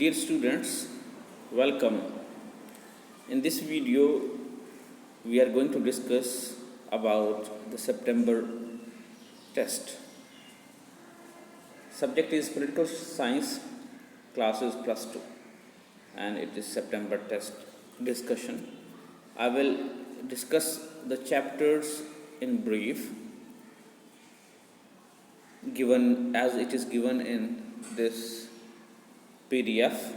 Dear students, welcome. In this video, we are going to discuss about the September test. Subject is political science classes plus 2 and it is September test discussion. I will discuss the chapters in brief given as it is given in this PDF.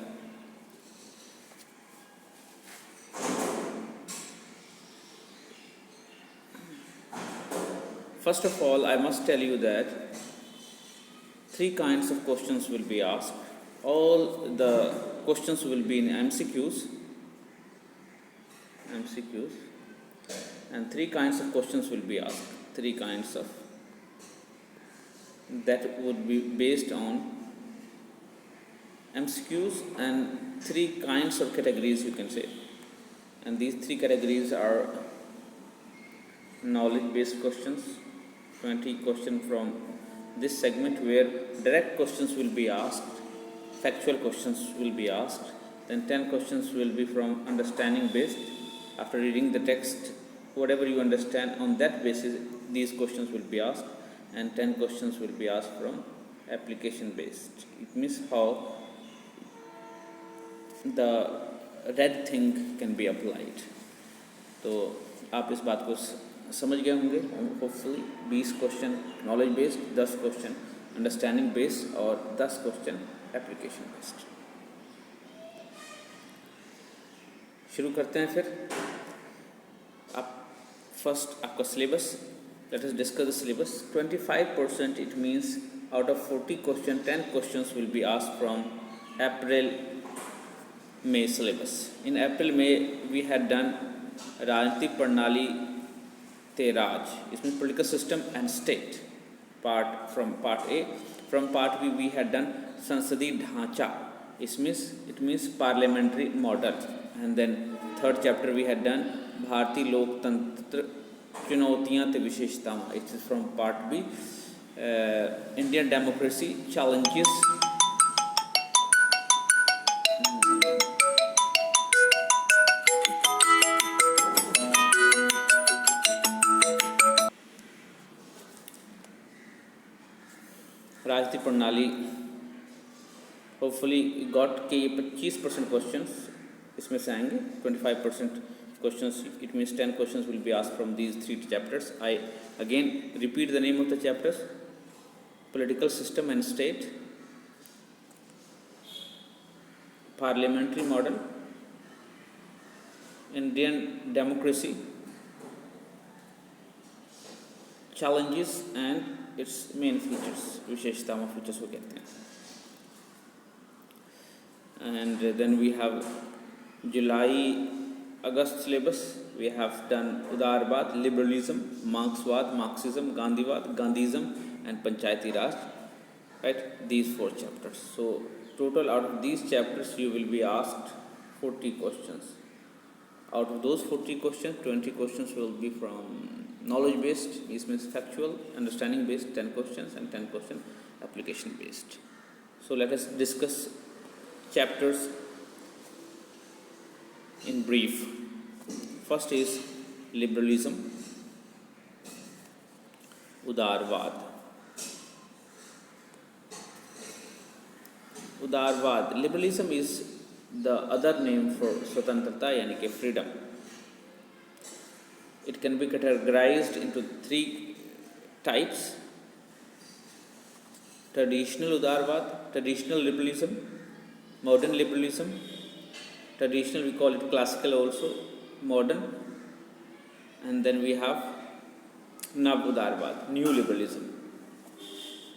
First of all, I must tell you that three kinds of questions will be asked. All the questions will be in MCQs, and three kinds of questions will be asked. Three kinds of that would be based on MCQs and three kinds of categories, you can say. And these three categories are knowledge-based questions, 20 questions from this segment where direct questions will be asked, factual questions will be asked, then 10 questions will be from understanding-based. After reading the text, whatever you understand, on that basis, these questions will be asked, and 10 questions will be asked from application-based. It means how the read thing can be applied. तो आप इस बात को समझ गए होंगे hopefully. 20 question knowledge based, 10 question understanding based और 10 question application based. शुरू करते हैं फिर. आप फर्स्ट आपका syllabus. Let us discuss the syllabus. 25% it means out of 40 questions, 10 questions will be asked from April-May syllabus. In April-May we had done Rajniti Pranali Te Raj. It means political system and state. From part A. From part B we had done Sansadi Dhancha. It means parliamentary model. And then third chapter we had done Bharati Loktantra चुनौतियाँ ते विशेषताएं. It is from part B. Indian democracy challenges. राजनीति प्रणाली hopefully got के ये 25% questions इसमें से आएंगे. 25% questions, it means 10 questions will be asked from these three chapters. I again repeat the name of the chapters: political system and state, parliamentary model, Indian democracy, challenges and its main features. विशेषताओं features को कहते हैं. And then we have July-August syllabus. We have done Udarvad, Liberalism, Marxism, Gandhism and Panchayati Raj. Right? These 4 chapters. So total out of these chapters you will be asked 40 questions. Out of those 40 questions, 20 questions will be from knowledge based, this means factual, understanding based 10 questions, and 10 questions application based. So let us discuss chapters in brief. First is liberalism, Udarvad. Liberalism is the other name for Swatantrata, yani ke freedom. It can be categorized into 3 types: traditional Udarvad, traditional liberalism, modern liberalism. Traditional we call it classical also, modern, and then we have Nav Udarvad, new liberalism.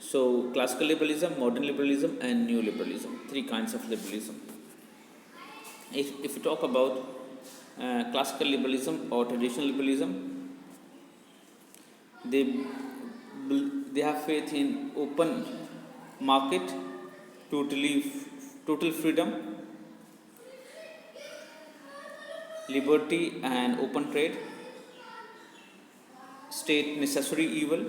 So classical liberalism, modern liberalism and new liberalism, 3 kinds of liberalism. If we talk about classical liberalism or traditional liberalism, they have faith in open market, total freedom, liberty and open trade, state necessary evil,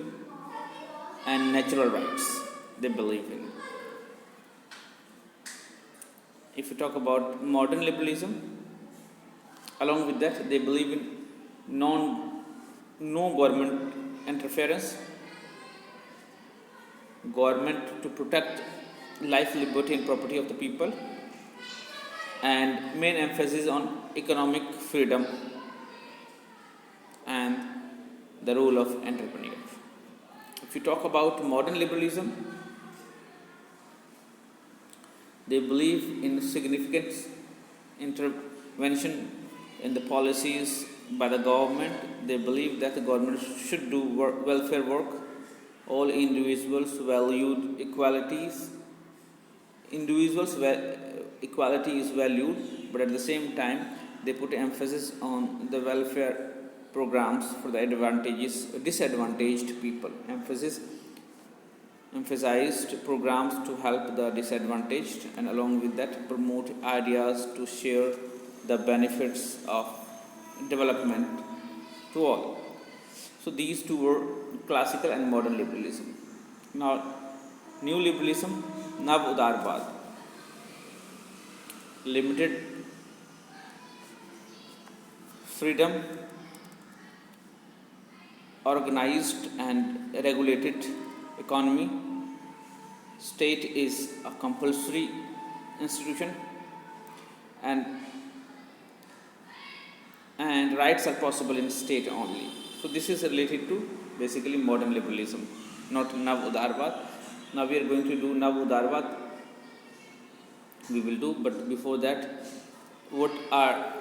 and natural rights they believe in. if you talk about modern liberalism, along with that, they believe in no government interference, government to protect life, liberty, and property of the people, and main emphasis on economic freedom and the role of entrepreneur. If you talk about modern liberalism, they believe in significant intervention in the policies by the government. They believe that the government should do welfare work. All individuals valued equalities. Equality is valued, but at the same time, they put emphasis on the welfare programs for the disadvantaged people. Emphasized programs to help the disadvantaged, and along with that, promote ideas to share the benefits of development to all. So these two were classical and modern liberalism. Now, new liberalism, Nav Udarvad, limited freedom, organized and regulated economy, state is a compulsory institution, and rights are possible in state only. So this is related to basically modern liberalism, not Nav Udarvad. Now we are going to do Nav Udarvad. We will do, but before that, what are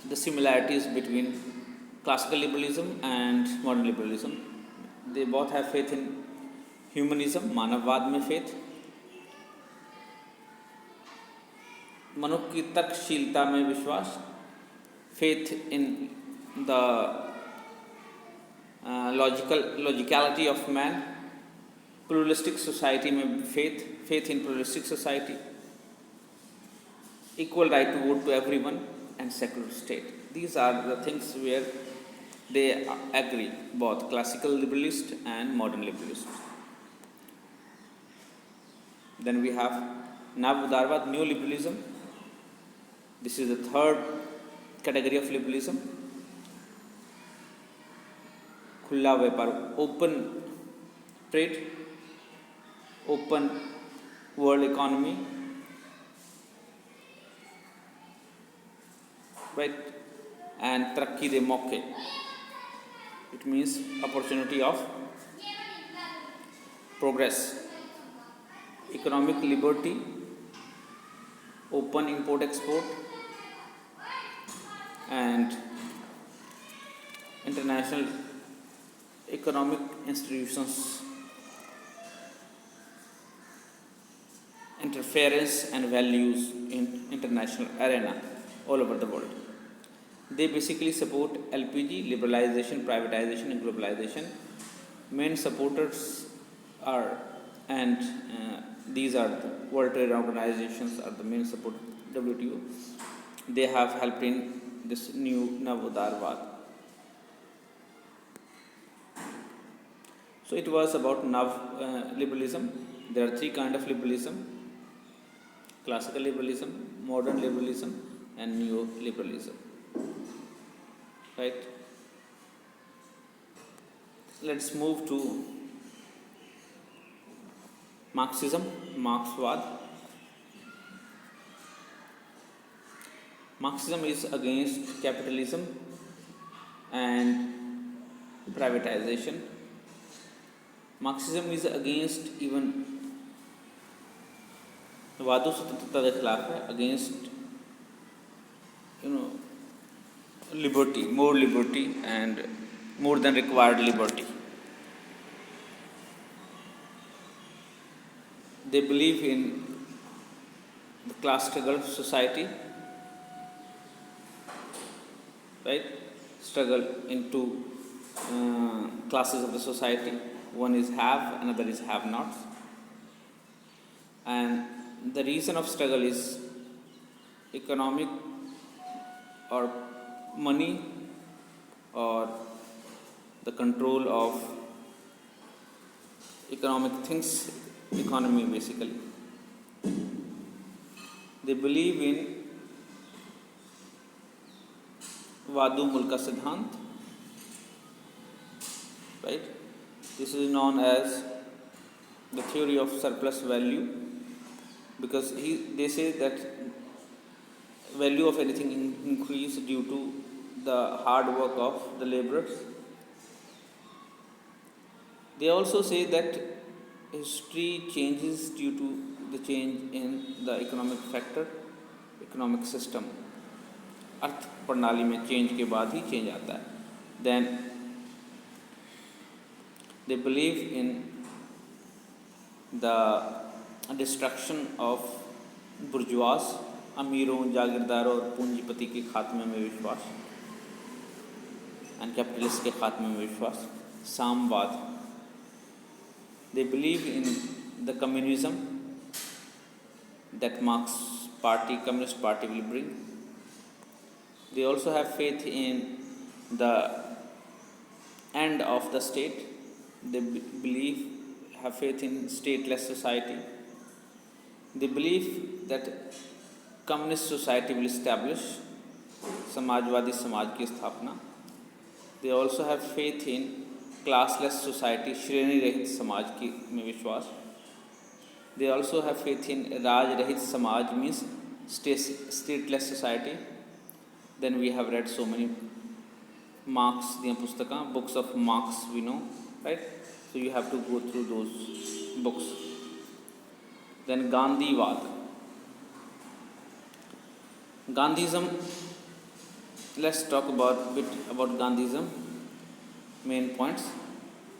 the similarities between classical liberalism and modern liberalism? They both have faith in humanism, मानववाद में faith, मनुष्य की तर्कशीलता में विश्वास, faith in the logicality of man, pluralistic society में faith in pluralistic society, equal right to vote to everyone, and secular state. These are the things where they agree, both classical liberalist and modern liberalist. Then we have Nav Udarvad, new liberalism. This is the third category of liberalism. खुला व्यापार, open trade, open world economy, right? And तरक्की दे मौके. It means opportunity of progress, economic liberty, open import export, and international economic institutions interference and values in international arena all over the world. They basically support LPG, liberalization, privatization, and globalization. Main supporters are, and these are the World Trade Organizations are the main supporters. WTO. They have helped in this new Nav Udarvad. So it was about liberalism. There are three kinds of liberalism: classical liberalism, modern liberalism, and neo-liberalism. Right? Let's move to Marxism, Marxwad. Marxism is against capitalism and privatization. Marxism is against even वादों स्वतंत्रता के खिलाफ है, against liberty, more liberty and more than required liberty. They believe in the class struggle society, right? Struggle into classes of the society. One is have, another is have nots. And the reason of struggle is economic or money or the control of economic things, economy basically. They believe in Vadu Mulka Siddhant, right? This is known as the theory of surplus value, because they say that value of anything increase due to the hard work of the laborers. They also say that history changes due to the change in the economic factor, economic system. अर्थ प्रणाली में change के बाद ही change आता है. Then they believe in the destruction of bourgeois, अमीरों, जागीरदारों और पूंजीपति के खात्मे में विश्वास, and capitalist के खात्मे में विश्वास. सामवाद. They believe in the communism that Communist Party will bring. They also have faith in the end of the state. They have faith in stateless society. They believe that communist society will establish Samajwadi समाज की स्थापना. They also have faith in classless society, श्रेणी रहित समाज की में विश्वास. They also have faith in राज रहित समाज means stateless society. Then we have read so many Marx ਦੀਆਂ ਪੁਸਤਕਾਂ, books of Marx we know, right? So you have to go through those books. Then Gandhiwad. Gandhism. Let's talk about bit about Gandhism. Main points.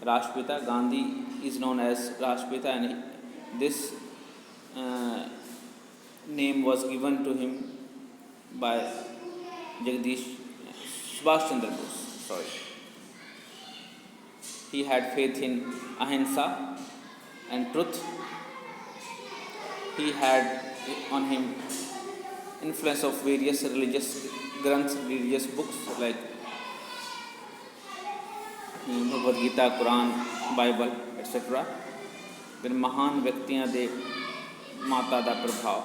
Rashtrapita. Gandhi is known as Rashtrapita, and this name was given to him by Subhash Chandra Bose. He had faith in ahimsa and truth. He had on him influence of various religious granths, religious books like Bhagavad Gita, Quran, Bible, etc. Then महान व्यक्तियां दे माता दा प्रभाव.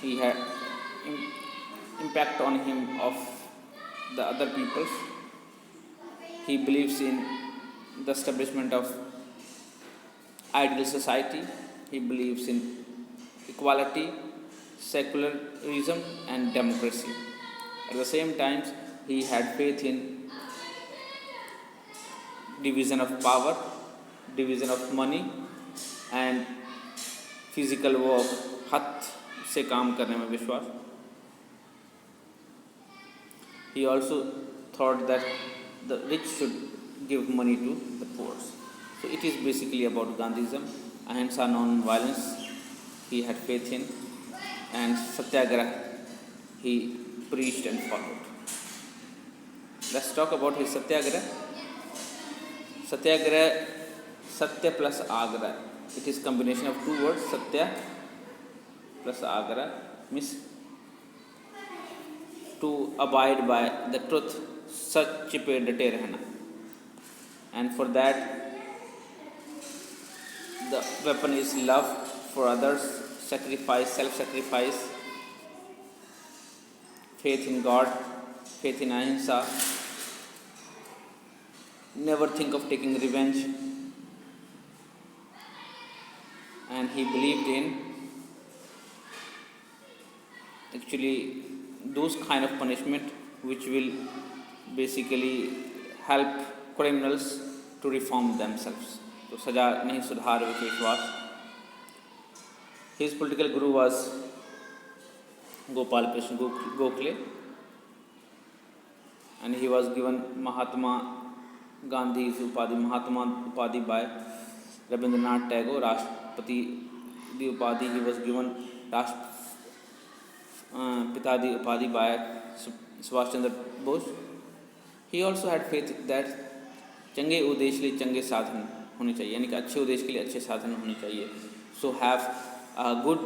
He had impact on him of the other peoples. He believes in the establishment of ideal society. He believes in equality, secularism and democracy. At the same time, he had faith in division of power, division of money and physical work, हाथ से काम करने में विश्वास. He also thought that the rich should give money to the poor. So it is basically about Gandhism. Ahimsa, non-violence, he had faith in, and Satyagraha, he preached and followed. Let's talk about his Satyagraha. Satyagraha, Satya plus Agra. It is combination of two words, Satya plus Agra, means to abide by the truth, सच पे डटे रहना. And for that, the weapon is love for others, sacrifice, self-sacrifice, faith in God, faith in ahimsa, never think of taking revenge. And he believed in actually those kind of punishment which will basically help criminals to reform themselves. तो सजा नहीं सुधार विश्वास. His political guru was Gopal Krishna Gokhale, and he was given Mahatma Gandhi's Upadhi, Mahatma Upadhi by Rabindranath Tagore. Rashtrapati the Upadhi he was given Pita the Upadhi by Subhash Chandra Bose. He also had faith that चंगे उद्देश्य के लिए चंगे साधन होने चाहिए, यानी कि अच्छे उद्देश्य के लिए अच्छे साधन होने चाहिए. So have a good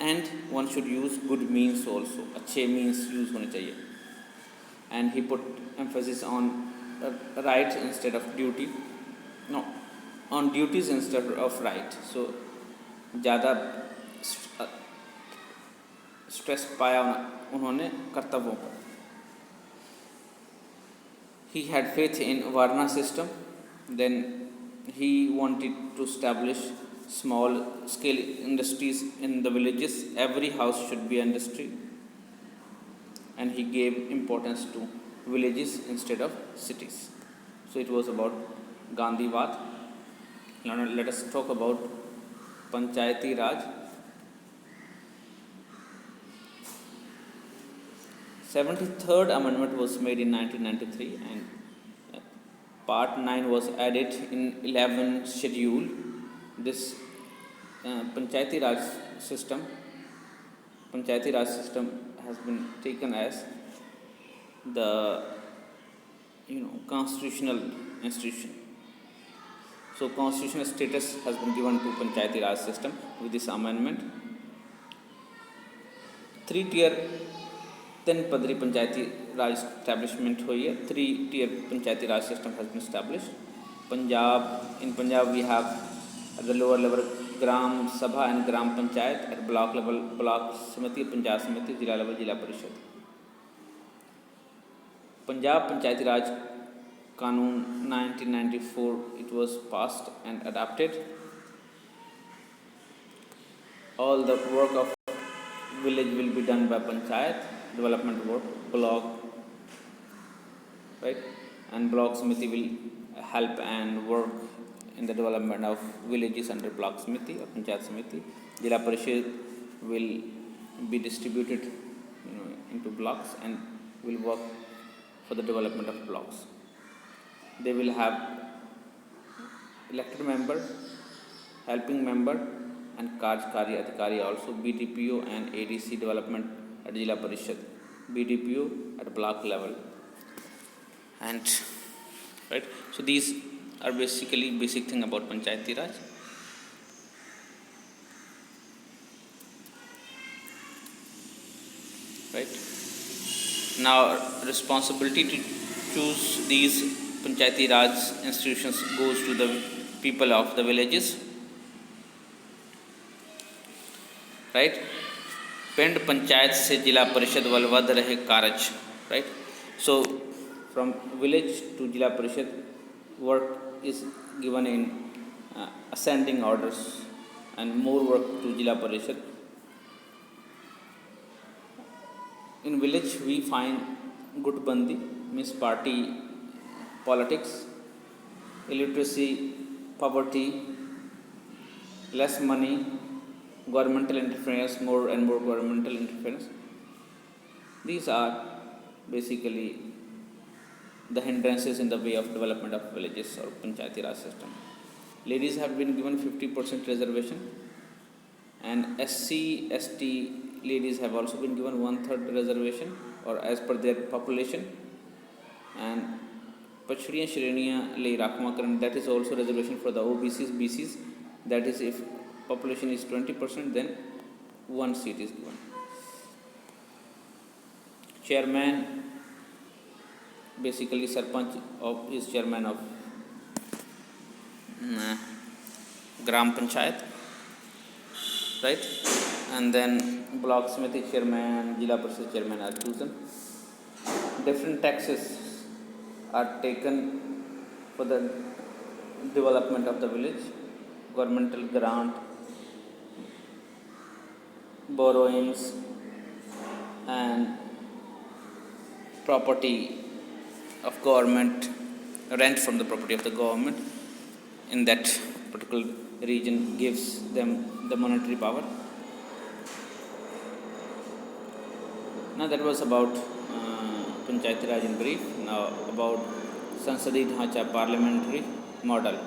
and one should use good means also. अच्छे means use होने चाहिए. And he put emphasis on right instead of duty. No, on duties instead of right. So ज़्यादा स्ट्रेस पाया उन्होंने कर्तव्यों पर. He had faith in Varna system. Then he wanted to establish small scale industries in the villages. Every house should be industry, and he gave importance to villages instead of cities. So it was about Gandhivad. Now let us talk about Panchayati Raj. 73rd Amendment was made in 1993, and Part 9 was added in 11th schedule. This Panchayati Raj system has been taken as the constitutional institution. So constitutional status has been given to Panchayati Raj system with this amendment. 3-tier 10 Padri Panchayati Raj establishment हुई है. 3-tier Panchayati Raj system has been established. In Punjab we have at the lower level Gram Sabha and Gram Panchayat. At block level Block Samiti, Panchayat Samiti, Jila level Jila Parishad. Punjab Panchayati Raj Kanun 1994 it was passed and adopted. All the work of village will be done by Panchayat Development Board, block, right? And block Samiti will help and work in the development of villages under block Samiti or Panchayat Samiti. Jila Parishad will be distributed into blocks and will work for the development of blocks. They will have elected member, helping member, and Karjkari Adhikari also, BDPO and ADC development at Jila Parishad, BDPO at block level, and right. So these are basically basic thing about Panchayati Raj. Right. Now responsibility to choose these Panchayati Raj institutions goes to the people of the villages. Right. पिंड पंचायत से जिला परिषद बलवद रहे कारज. Right. So from village to Jila Parishad, work is given in ascending orders, and more work to Jila Parishad. In village we find good bandi, means party politics, illiteracy, poverty, less money, governmental interference, more and more governmental interference. These are basically the hindrances in the way of development of villages or Panchayati Raj system. Ladies have been given 50% reservation, and SC, ST ladies have also been given 1/3 reservation, or as per their population. And Pachdiyan Shreniyan Lai Rakhmakran, that is also reservation for the OBCs, BCs. That is, if population is 20%, then 1 seat is given. Chairman, basically Sarpanch is chairman of Gram Panchayat, right? And then Block Samiti chairman, Jila Parishad chairman are chosen. Different taxes are taken for the development of the village. Governmental grant, borrowings, and property of government, rent from the property of the government in that particular region gives them the monetary power. Now that was about Panchayati Raj in brief. Now about Sansadi Dhacha, parliamentary model.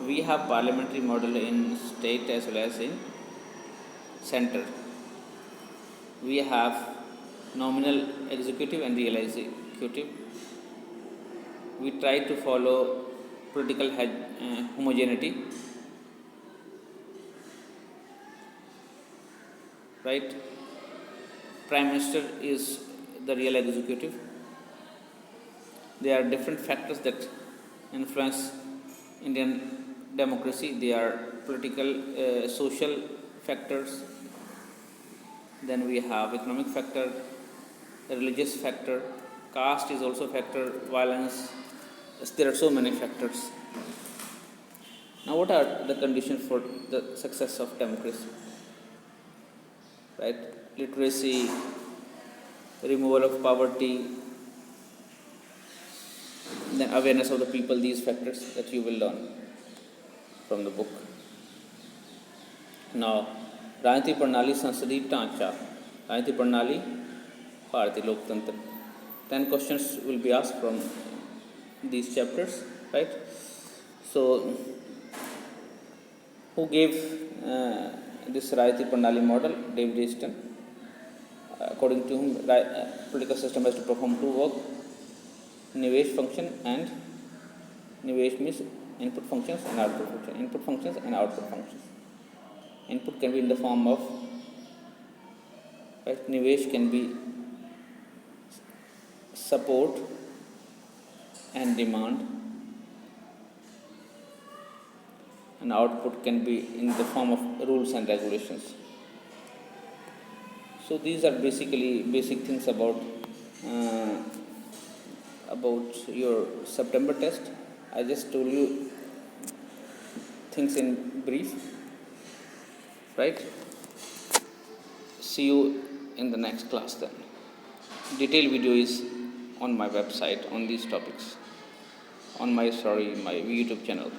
We have parliamentary model in state as well as in center. We have nominal executive and real executive. We try to follow political homogeneity, right? Prime Minister is the real executive. There are different factors that influence Indian democracy. They are political, social factors. Then we have economic factor, religious factor, caste is also factor, violence. Yes, there are so many factors. Now, what are the conditions for the success of democracy? Right? Literacy, removal of poverty, then awareness of the people, these factors that you will learn from the book. Now, राजनीतिक प्रणाली संसदीय ढांचा, राजनीतिक प्रणाली भारतीय लोकतंत्र. 10 questions will be asked from these chapters, right? So, who gave this राजनीतिक प्रणाली model? David Easton. According to whom, political system has to perform two work: nivesh function and nivesh means input functions and output functions. Input functions and output functions. Input can be in the form of, right? Nivesh can be support and demand, and output can be in the form of rules and regulations. So these are basically basic things about your September test. I just told you things in brief, right? See you in the next class then. Detailed video is on my website on these topics, on my YouTube channel.